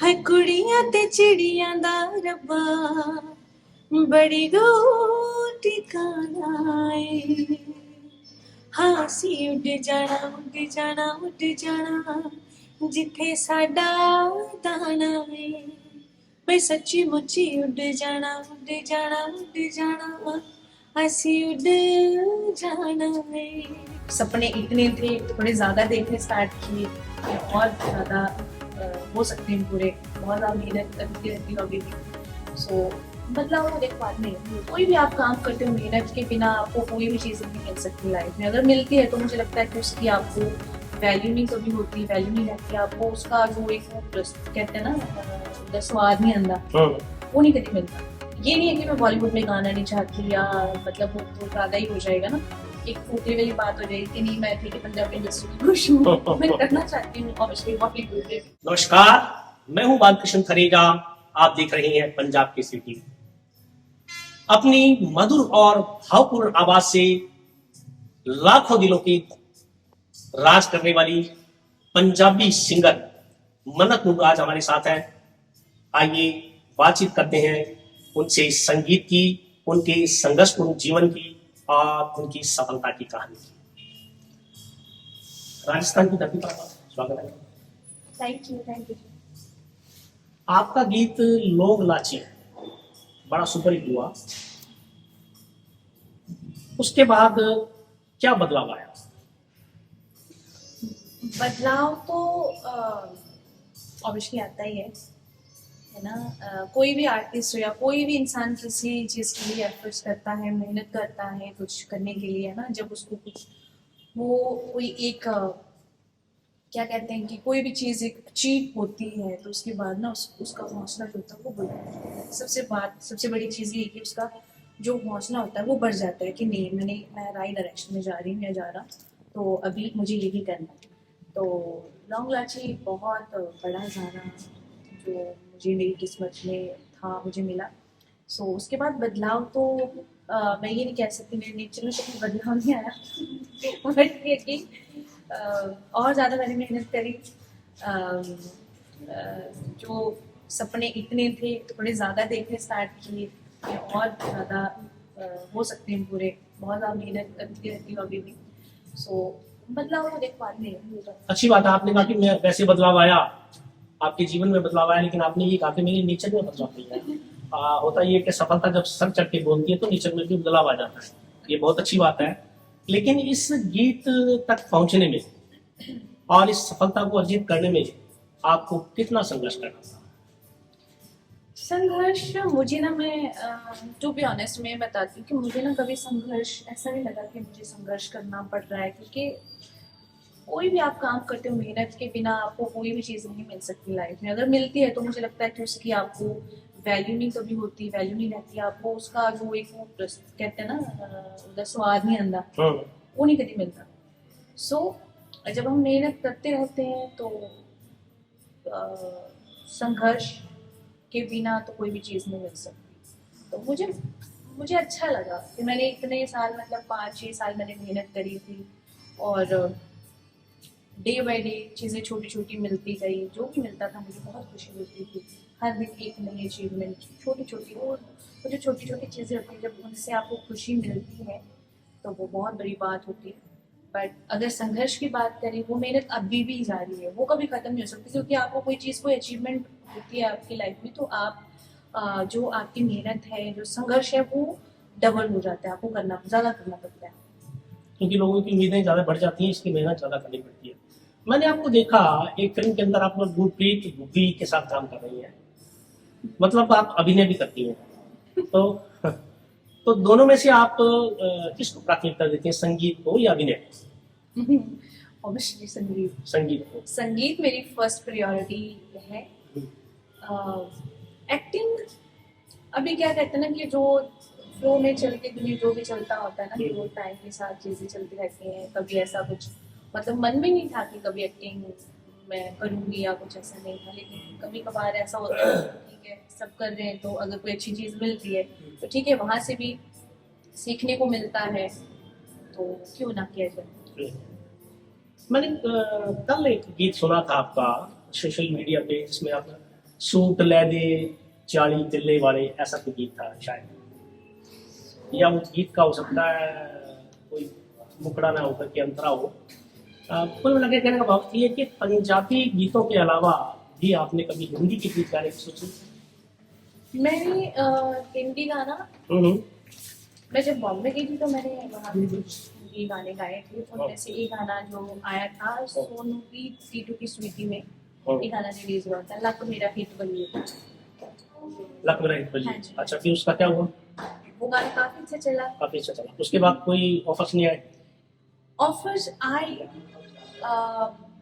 है कुड़ियां ते चिड़ियां दा रब्बा बड़ी दूर ठिकाना है। हाँ असी उड़ जाना उड़ जाना उड़ जाना जिथे साडा दाना है। मैं सच्ची मुच्ची उड़ जाना उड़ जाना उड़ जाना असी उड़ जाना है। सपने इतने थे, थोड़े ज्यादा देखने स्टार्ट किए, और ज्यादा हो सकते हैं पूरे, बहुत ज्यादा मेहनत करती रहती हूँ अभी भी। सो बदलाव तो देख बाद में, कोई भी आप काम करते हो मेहनत के बिना आपको कोई भी चीज़ नहीं मिल सकती लाइफ में। अगर मिलती है तो मुझे लगता है कि उसकी आपको वैल्यू नहीं कभी होती, वैल्यू नहीं रहती आपको उसका, जो एक कहते हैं ना स्वाद नहीं आंदा, वो नहीं कभी मिलता। ये नहीं है कि मैं बॉलीवुड में गाना नहीं चाहती या मतलब वो तो ज़्यादा ही हो जाएगा ना, एक खोखली वाली बात हो जाएगी कि नहीं मैं ठीक है पंजाबी इंडस्ट्री में खुश हूँ, मैं करना चाहती हूँ ऑब्वियसली बॉलीवुड में। नमस्कार, मैं हूं बालकृष्ण खरेगा। आप देख रहे हैं पंजाब की सिटी। अपनी मधुर और भावपूर्ण आवाज से लाखों दिलों की राज करने वाली पंजाबी सिंगर मन्नत नूर आज हमारे साथ है। आइए बातचीत करते हैं उनसे संगीत की, उनके संघर्षपूर्ण जीवन की और उनकी सफलता की कहानी की। राजस्थान की धरती पर आपका स्वागत है। Thank you. आपका गीत लोग लाची बड़ा सुपरहिट हुआ, उसके बाद क्या बदलाव आया? बदलाव तो ऑब्वियसली आता ही है ना। कोई भी आर्टिस्ट हो या कोई भी इंसान किसी चीज़ के लिए एफर्ट्स करता है, मेहनत करता है कुछ करने के लिए, है ना। जब उसको कुछ वो कोई एक क्या कहते हैं कि कोई भी चीज़ एक अचीव होती है तो उसके बाद ना उसका हौसला जो होता है वो बढ़ जाता है। सबसे बड़ी चीज़ ये है कि उसका जो हौसला होता है वो बढ़ जाता है कि नहीं मैं राइट डायरेक्शन में जा रही हूँ या जा रहा, तो अभी मुझे यही करना है। तो लॉन्ग लाची बहुत बड़ा गाना जो मुझे मेरी किस्मत में था, मुझे मिला। सो उसके बाद बदलाव तो मैं ये नहीं कह सकती मेरे नेचर में कोई बदलाव नहीं आया बट ये कि और ज़्यादा मैंने मेहनत करी। जो सपने इतने थे, थोड़े ज़्यादा देखने स्टार्ट किए, और ज़्यादा हो सकते हैं पूरे, बहुत ज़्यादा मेहनत करती रहती हूँ अभी भी। सो बदलाव तो देख बाद में होगा। अच्छी बात है, आपने कहा कि मैं वैसे बदलाव आया, आपके जीवन में बदलाव आया, लेकिन आपने ये कहा कि मेरे नेचर में बदलाव नहीं आया। होता ये कि सफलता जब सर चढ़ के बोलती है तो नेचर में भी बदलाव आ जाता है, ये बहुत अच्छी बात है। लेकिन इस गीत तक पहुंचने में और इस सफलता को अर्जित करने में आपको कितना संघर्ष करना था? संघर्ष मुझे ना, मैं टू बी ऑनेस्ट मैं बताती हूँ कि मुझे ना कभी संघर्ष ऐसा नहीं लगा कि मुझे संघर्ष करना पड़ रहा है, क्योंकि कोई भी आप काम करते हो मेहनत के बिना आपको कोई भी चीज़ नहीं मिल सकती लाइफ में। अगर मिलती है तो मुझे लगता है कि उसकी आपको वैल्यू नहीं कभी होती, वैल्यू नहीं रहती आपको उसका, जो एक वो कहते हैं ना स्वाद नहीं आंदा, वो नहीं कभी मिलता। सो जब हम मेहनत करते रहते हैं तो संघर्ष के बिना तो कोई भी चीज़ नहीं मिल सकती। तो मुझे अच्छा लगा कि मैंने इतने साल, मतलब 5-6 साल मैंने मेहनत करी थी, और डे बाय डे चीज़ें छोटी छोटी मिलती गई। जो भी मिलता था मुझे बहुत खुशी मिलती थी। हर दिन एक नई अचीवमेंट, छोटी छोटी, वो जो छोटी छोटी चीज़ें होती हैं जब उनसे आपको खुशी मिलती है तो वो बहुत बड़ी बात होती है। बट अगर संघर्ष की बात करें, वो मेहनत अभी भी जारी है, वो कभी ख़त्म नहीं हो सकती, क्योंकि आपको कोई चीज़, कोई अचीवमेंट होती है आपकी लाइफ में तो आप जो आपकी मेहनत है, जो संघर्ष है, वो डबल हो जाता है, आपको ज़्यादा करना पड़ता है। क्योंकि लोगों की उम्मीदें ज़्यादा बढ़ जाती हैं, इसकी मेहनत ज़्यादा करनी पड़ती है। मैंने आपको देखा एक फिल्म के अंदर, आप लोग गुरप्रीत बुग्गी के साथ काम कर रही हैं, मतलब आप अभिनय भी करती हैं। तो दोनों में से आप किसको प्राथमिकता देती हैं, संगीत को या अभिनय? ऑब्वियसली संगीत। संगीत को। संगीत मेरी फर्स्ट प्रायोरिटी है। एक्टिंग अभी क्या कहते हैं ना कि जो फ्लो में चल के दुनिया जो भी चलता होता है ना, कि वो टाइम के साथ चीज़ें चलती रहती हैं। कभी ऐसा कुछ मतलब मन में नहीं था कि कभी एक्टिंग मैं करूँगी या कुछ ऐसा नहीं था, लेकिन कभी कभार ऐसा होता है, ठीक है सब कर रहे हैं तो अगर कोई अच्छी चीज़ मिलती है तो ठीक है, वहाँ से भी सीखने को मिलता है, तो क्यों ना किया जाए। मैंने कल एक गीत सुना था आपका सोशल मीडिया पे, जिसमें आप सूट ले दे चाली तिल्ले वाले, ऐसा कोई गीत था शायद, या उस गीत का हो सकता है कोई मुकड़ा ना होकर के अंतरा हो। कुल मिला के कहने का भाव ये है कि पंजाबी गीतों के अलावा भी आपने कभी हिंदी के गीत गाने की सोची? मैंने हिंदी गाना, हम्म, मैं जब बॉम्बे गई थी तो मैंने वहाँ पे कुछ हिंदी गाने गाए थे। उनमें से एक गाना जो आया था सोनू की सीटू की स्वीटी में, एक गाना रिलीज हुआ था, लक मेरा हिट बनी था। लक मेरा हिट बजी। हाँ जी। अच्छा, फिर उसका क्या हुआ? वो गाना काफी अच्छा चला। काफी अच्छा चला। उसके बाद कोई ऑफर्स नहीं आए? ऑफर्स आए,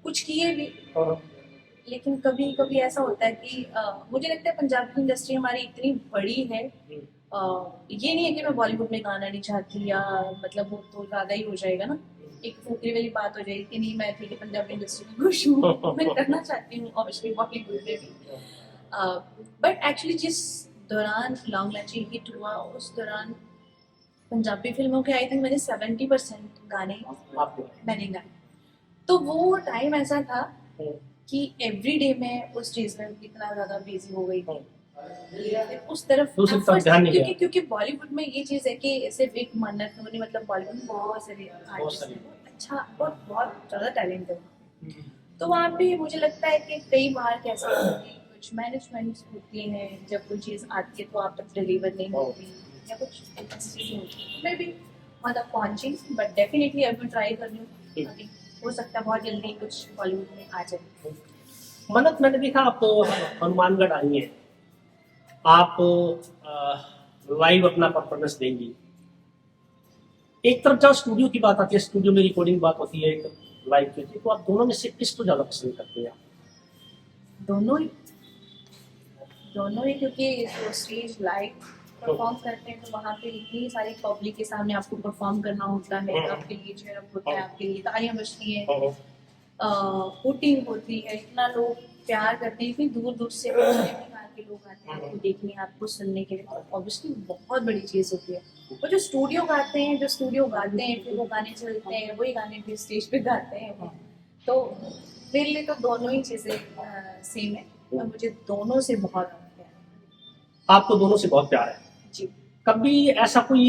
कुछ किए भी, और लेकिन कभी कभी ऐसा होता है कि मुझे लगता है पंजाबी इंडस्ट्री हमारी इतनी बड़ी है, ये नहीं है कि मैं बॉलीवुड में गाना नहीं चाहती, या मतलब वो तो ज्यादा ही हो जाएगा ना, एक फुकरी वाली बात हो जाएगी कि नहीं मैं ठीक है पंजाबी इंडस्ट्री में खुश हूँ, मैं करना चाहती हूँ ऑब्वियसली बॉलीवुड में भी। बट एक्चुअली जिस दौरान लॉन्ग लाची हिट हुआ उस दौरान पंजाबी फिल्मों के आई थिंक मैंने 70% गाने आपको मैंने गाए। तो वो टाइम ऐसा था कि एवरी डे मैं उस चीज में इतना ज्यादा बिजी हो गई थी उस तरफ दूसरी तरफ efforts- ध्यान नहीं क्योंकि गया। क्योंकि बॉलीवुड में ये चीज है कि सिर्फ एक मन्नत होनी, मतलब बॉलीवुड में बहुत सारे आर्टिस्ट सारे। हैं, अच्छा और बहुत ज्यादा टैलेंट है। तो वहाँ पे मुझे लगता है कि कई बार कैसा होता है कि कुछ मैनेजमेंट होती है, जब कोई चीज़ आती है तो आप तक डिलीवर नहीं होती या कुछ ऐसी चीज़ें होती है, मैं भी मतलब पहुंची, बट डेफिनेटली अब मैं ट्राई कर रही हूँ, अभी हो सकता है बहुत जल्दी कुछ बॉलीवुड में आ जाए। मन्नत, मैंने देखा आप हनुमानगढ़ आई हैं, आप लाइव अपना परफॉर्मेंस देंगी। एक तरफ जहाँ स्टूडियो की बात आती है, स्टूडियो में रिकॉर्डिंग बात होती है, एक लाइव की होती है, तो आप दोनों में से किसको ज्यादा पसंद करते हैं? दोनों ही, दोनों ही, क्योंकि जो स्टेज लाइव परफॉर्म करते हैं तो वहाँ पे इतनी सारी पब्लिक के सामने आपको परफॉर्म करना होता है, आपके लिए चेयर अप होता है, आपके लिए तालियां बजती हैं, वोटिंग होती है, इतना लोग प्यार करते हैं, इतनी दूर दूर से बिहार के लोग आते हैं आपको देखने, आपको सुनने के लिए, तो ऑब्वियसली बहुत बड़ी चीज़ होती है। वो जो स्टूडियो गाते हैं, जो स्टूडियो गाते हैं फिर वो गाने चलते हैं, वही गाने फिर स्टेज पे गाते हैं, तो मेरे लिए तो दोनों ही चीज़ें सेम है और मुझे दोनों से बहुत प्यार है। आपको दोनों से बहुत प्यार है। जी। कभी ऐसा कोई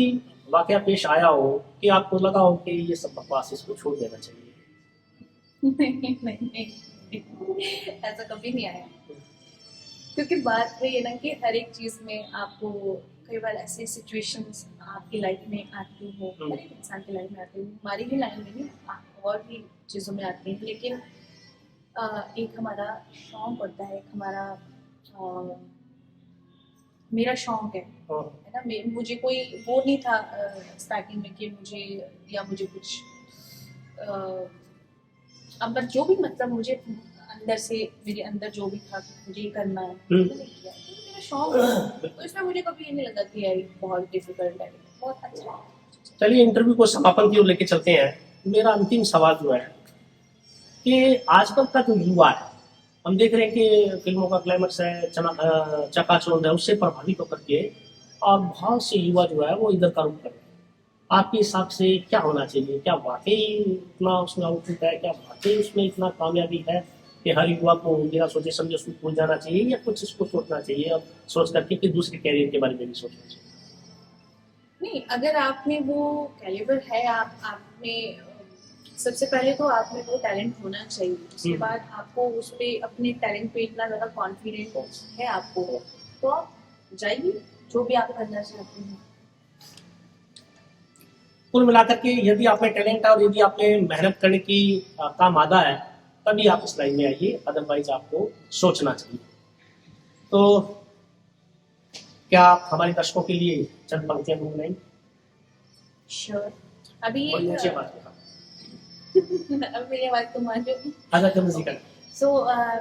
वाकया पेश आया हो कि आपको लगा हो कि ये सब बकवास, इसको छोड़ देना चाहिए? नहीं नहीं नहीं, ऐसा कभी नहीं आया, क्योंकि बात वही है ना कि हर एक चीज़ में आपको कई बार ऐसे सिचुएशंस आपकी लाइफ में आती हैं, हर एक इंसान की लाइफ में आती है, हमारी भी लाइफ में नहीं, और भी चीज़ों में आती हैं, लेकिन एक हमारा शौक होता है, एक हमारा मेरा शौक है ना, मुझे कोई वो नहीं था स्टार्टिंग में कि मुझे या मुझे कुछ अब जो भी मतलब मुझे अंदर से, मेरे अंदर जो भी था कि मुझे ये करना है, मैंने किया, तो मेरा शौक है, तो इसमें मुझे कभी ये नहीं लगा कि यार बहुत डिफिकल्ट है, बहुत अच्छा है। चलिए, इंटरव्यू को समापन की ओर लेके चलते हैं। मेरा अंतिम सवाल जो है कि आजकल का जो युवा है, हम देख रहे हैं कि फिल्मों का क्लाइमेक्स है, चकाचौंध है, उससे प्रभावित होकर के और बहुत से युवा जो है वो इधर का रुख कर रहे हैं। आपके हिसाब से क्या होना चाहिए? क्या वाकई इतना उसमें आउटपुट है? क्या वाकई उसमें इतना कामयाबी है कि हर युवा को बिना सोचे समझे उसको भूल जाना चाहिए, या कुछ इसको सोचना चाहिए और सोच करके फिर दूसरे कैरियर के बारे में भी सोचना चाहिए? नहीं, अगर आप में वो कैलिबर है, आप में सबसे पहले तो आप में वो टैलेंट होना चाहिए, उसके बाद आपको उस पे अपने टैलेंट पे इतना ज़्यादा कॉन्फिडेंस है आपको, तो आप जाइए जो भी आप करना चाहते हैं। कुल मिलाकर के यदि आप में टैलेंट है और यदि आप में मेहनत करने की का मादा है, तभी आप इस लाइन में आइए, अदरवाइज आपको सोचना चाहिए। तो क्या आप हमारे दर्शकों के लिए चंद पंक्तियां गुनगुनाएंगे? श्योर। अभी और नीचे बात करें। अब मेरी आवाज़ तो मान लो। आजाद म्यूजिक है। सो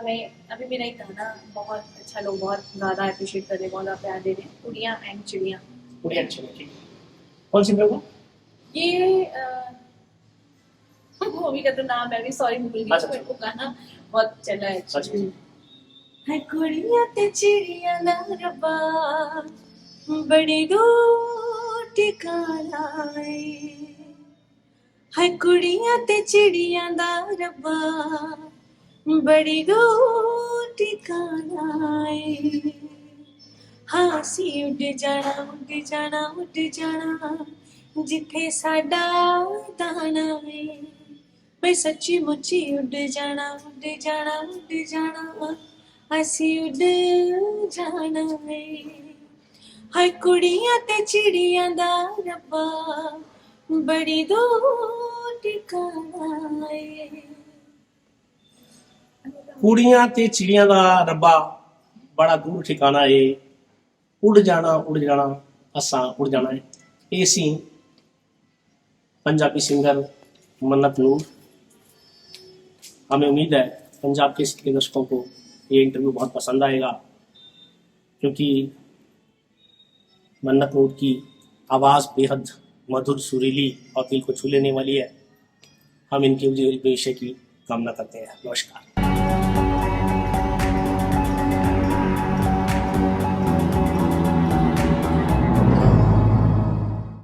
मैं अभी मेरा एक गाना बहुत अच्छा, लोग बहुत ज़्यादा अप्रिशिएट कर रहे हैं, बहुत ज़्यादा प्यार दे रहे हैं, उड़ियाँ एंड चिड़ियाँ। पूरी अच्छी है, ठीक है। कौन सी फिल्म? ये मूवी का तो नाम है, अभी सॉरी भूल गई, अच्छा, बट वो गाना बहुत चला है अच्छा। एक्चुअली। है कुड़ियां ते चिड़ियां दा रब्बा, बड़ी दूर ठिकाना है कुड़ियां ते चिड़ियां दा रब्बा, बड़ी दूर ठिकाना ਏ ਹਾਸੀ ਉੱਡ ਜਾਣਾ ਜਿੱਥੇ ਸਾਡਾ ਦਾਣਾ ਏ ਮੈਂ ਸੱਚੀ ਮੁੱਚੀ ਉੱਡ ਜਾਣਾ ਅਸੀਂ ਉੱਡ ਜਾਣਾ ਏ ਹਾਏ ਕੁੜੀਆਂ ਤੇ ਚਿੜੀਆਂ ਦਾ ਰੱਬਾ ਬੜੀ ਦੂਰ ਠਿਕਾਣਾ ਏ ਕੁੜੀਆਂ ਤੇ ਚਿੜੀਆਂ ਦਾ ਰੱਬਾ ਬੜਾ ਦੂਰ ਠਿਕਾਣਾ ਏ उड़ जाना असा उड़ जाना है। ये सी पंजाबी सिंगर मन्नत नूर। हमें उम्मीद है पंजाब के दर्शकों को ये इंटरव्यू बहुत पसंद आएगा, क्योंकि मन्नत नूर की आवाज़ बेहद मधुर, सुरीली और दिल को छू लेने वाली है। हम इनके उज्ज्वल भविष्य की कामना करते हैं। नमस्कार।